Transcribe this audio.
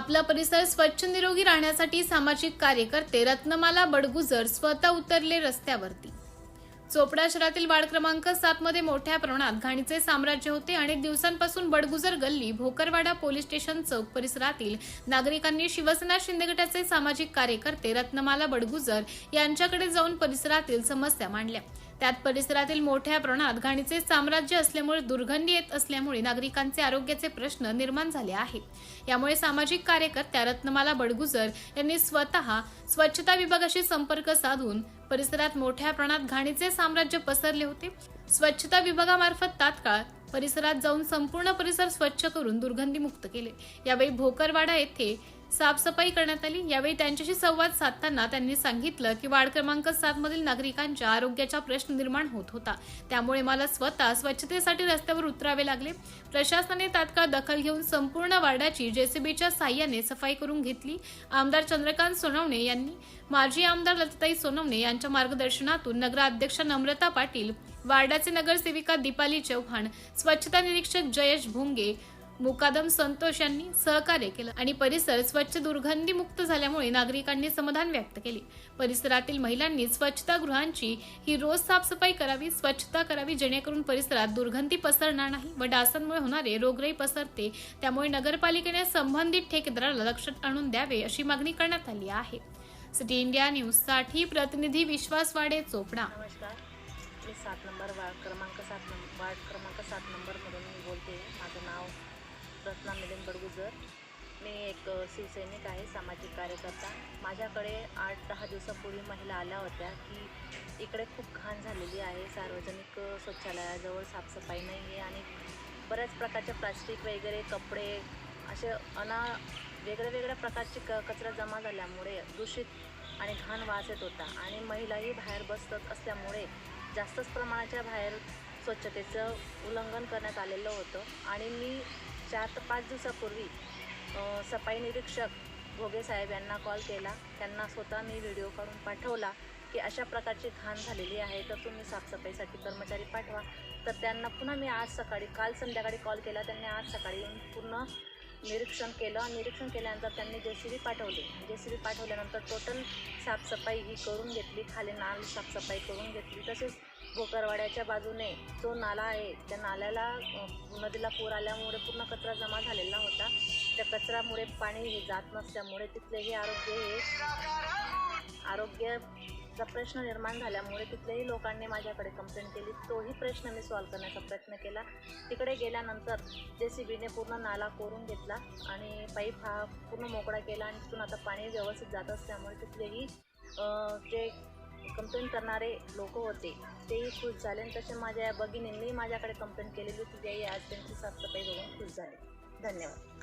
आपला परिसर स्वच्छ निरोगी राहण्यासाठी सामाजिक कार्यकर्ते रत्नमाला बडगुजर स्वतः उतरले रस्त्यावरती। चोपडा शहरातील वार्ड क्रमांक 7 मध्ये मोठ्या प्रमाणात घाणीचे साम्राज्य होते। अनेक दिवसांपासून बडगुजर गल्ली, भोकरवाडा पोलीस स्टेशन चौक परिसरातील नागरिकांनी शिवसेना शिंदे गटाचे सामाजिक कार्यकर्ते रत्नमाला बडगुजर यांच्याकडे जाऊन परिसरातील समस्या मांडल्या। त्यात परिसरातील मोठ्या प्रमाणात घाणीचे साम्राज्य असल्यामुळे दुर्गंधी येत असल्यामुळे नागरिकांचे आरोग्याचे प्रश्न निर्माण झाले आहेत। यामुळे सामाजिक कार्यकर्त्या रत्नमाला बडगुजर यांनी स्वतः स्वच्छता विभागाशी संपर्क साधून परिसरात मोठ्या प्रमाणात घाणीचे साम्राज्य पसरले होते। स्वच्छता विभागामार्फत तात्काळ परिसरात जाऊन संपूर्ण परिसर स्वच्छ करून दुर्गंधीमुक्त केले। यावेळी भोकरवाडा येथे साफसफाई करण्यात आली। यावेळी त्यांच्याशी संवाद साधताना त्यांनी सांगितलं की वार्ड क्रमांक 7 मधील नागरिकांच्या आरोग्याचा प्रश्न निर्माण होत होता, त्यामुळे मला स्वतः स्वच्छतेसाठी रस्त्यावर उतरावे लागले। प्रशासनाने तात्काळ दखल घेऊन संपूर्ण वार्डाची जेसीबीच्या साहाय्याने सफाई करून घेतली। आमदार चंद्रकांत सोनवणे यांनी, माजी आमदार लताताई सोनवणे यांच्या मार्गदर्शनातून नगराध्यक्षा नम्रता पाटील, वार्डाचे नगरसेविका दीपाली चव्हाण, स्वच्छता निरीक्षक जयेश भोंगे, मुकादम संतोष यांनी सहकार्य केलं आणि परिसर स्वच्छ दुर्गंधी मुक्त झाल्यामुळे नागरिकांनी समाधान व्यक्त केले। परिसरातील महिलांनी स्वच्छतागृहांची ही रोज साफसफाई करावी, स्वच्छता करावी, जेणेकरून परिसरात दुर्गंधी पसरणार नाही व डासांमुळे होणारे रोगराई पसरते। त्यामुळे नगरपालिकेने संबंधित ठेकेदाराला लक्षात आणून द्यावे अशी मागणी करण्यात आली आहे। सिटी इंडिया न्यूज साठी प्रतिनिधी विश्वास वाडे, चोपडा। नमस्कार, मी 7 नंबर वार्ड क्रमांक 7 नंबर मधून मी बोलते। माझं नाव रत्ना मिलिंद बडगुजर। मी एक शिवसैनिक आहे, सामाजिक कार्यकर्ता। माझ्याकडे 8-10 दिवसापूर्वी महिला आल्या होत्या की इकडे खूप घाण झालेली आहे, सार्वजनिक शौचालयाजवळ साफसफाई नाही आहे आणि बऱ्याच प्रकारचे प्लास्टिक वगैरे, कपडे असे वेगळ्या प्रकारचे कचरा जमा झाल्यामुळे दूषित आणि घाण वास येत होता आणि महिलाही बाहेर बसत असल्यामुळे जास्तच प्रमाणाच्या बाहेर स्वच्छतेचं उल्लंघन करण्यात आलेलं होतं आणि मी 4 ते 5 दिवसापूर्वी सफाई निरीक्षक भोगे साहेब यांना कॉल केला। त्यांना स्वतः मी व्हिडिओ काढून पाठवला की अशा प्रकारची घाण झालेली आहे, तर तुम्ही साफसफाईसाठी कर्मचारी पाठवा। तर त्यांना पुन्हा मी काल संध्याकाळी कॉल केला। त्यांनी आज सकाळी येऊन पूर्ण निरीक्षण केलं। निरीक्षण केल्यानंतर त्यांनी जेसीबी पाठवले। जेसीबी पाठवल्यानंतर टोटल साफसफाई ही करून घेतली, खाली नाल साफसफाई करून घेतली। तसेच भोकरवाड्याच्या बाजूने जो नाला आहे, त्या नाल्याला नदीला पूर आल्यामुळे पूर्ण कचरा जमा झालेला होता। त्या कचऱ्यामुळे पाणी हे जात नसल्यामुळे तिथलेही आरोग्याचा प्रश्न निर्माण झाल्यामुळे तिथल्याही लोकांनी माझ्याकडे कंप्लेंट केली। तोही प्रश्न मी सॉल्व्ह करण्याचा प्रयत्न केला। तिकडे गेल्यानंतर जेसीबीने पूर्ण नाला कोरून घेतला आणि पाईप हा पूर्ण मोकळा केला आणि तिथून आता पाणी व्यवस्थित जात असल्यामुळे तिथलेही जे कंप्लेंट करणारे लोक होते तेही खुश झाले। तसे माझ्या भगिनींनी माझ्याकडे कंप्लेंट केलेली होती, तेही आज त्यांची साफसफाई बघून खुश झाले। धन्यवाद।